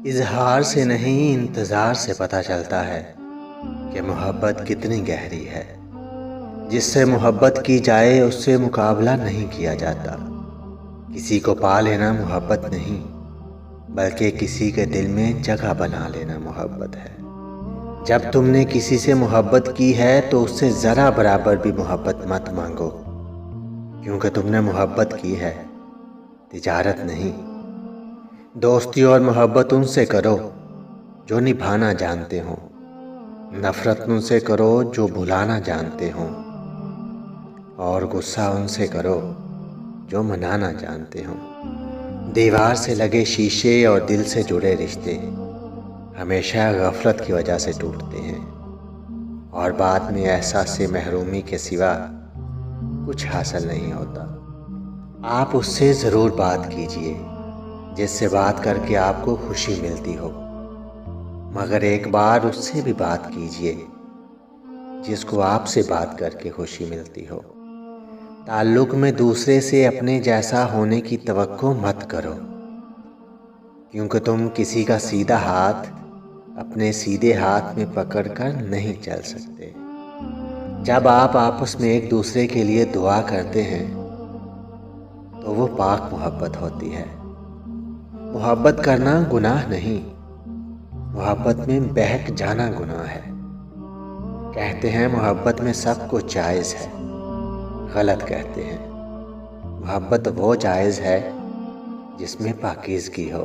اظہار سے نہیں انتظار سے پتہ چلتا ہے کہ محبت کتنی گہری ہے۔ جس سے محبت کی جائے اس سے مقابلہ نہیں کیا جاتا۔ کسی کو پا لینا محبت نہیں بلکہ کسی کے دل میں جگہ بنا لینا محبت ہے۔ جب تم نے کسی سے محبت کی ہے تو اس سے ذرا برابر بھی محبت مت مانگو، کیونکہ تم نے محبت کی ہے، تجارت نہیں۔ دوستی اور محبت ان سے کرو جو نبھانا جانتے ہوں، نفرت ان سے کرو جو بھلانا جانتے ہوں، اور غصہ ان سے کرو جو منانا جانتے ہوں۔ دیوار سے لگے شیشے اور دل سے جڑے رشتے ہمیشہ غفلت کی وجہ سے ٹوٹتے ہیں، اور بعد میں احساس محرومی کے سوا کچھ حاصل نہیں ہوتا۔ آپ اس سے ضرور بات کیجئے جس سے بات کر کے آپ کو خوشی ملتی ہو، مگر ایک بار اس سے بھی بات کیجئے جس کو آپ سے بات کر کے خوشی ملتی ہو۔ تعلق میں دوسرے سے اپنے جیسا ہونے کی توقع مت کرو، کیونکہ تم کسی کا سیدھا ہاتھ اپنے سیدھے ہاتھ میں پکڑ کر نہیں چل سکتے۔ جب آپ آپس میں ایک دوسرے کے لیے دعا کرتے ہیں تو وہ پاک محبت ہوتی ہے۔ محبت کرنا گناہ نہیں، محبت میں بہک جانا گناہ ہے۔ کہتے ہیں محبت میں سب کچھ جائز ہے، غلط کہتے ہیں۔ محبت وہ جائز ہے جس میں پاکیزگی ہو۔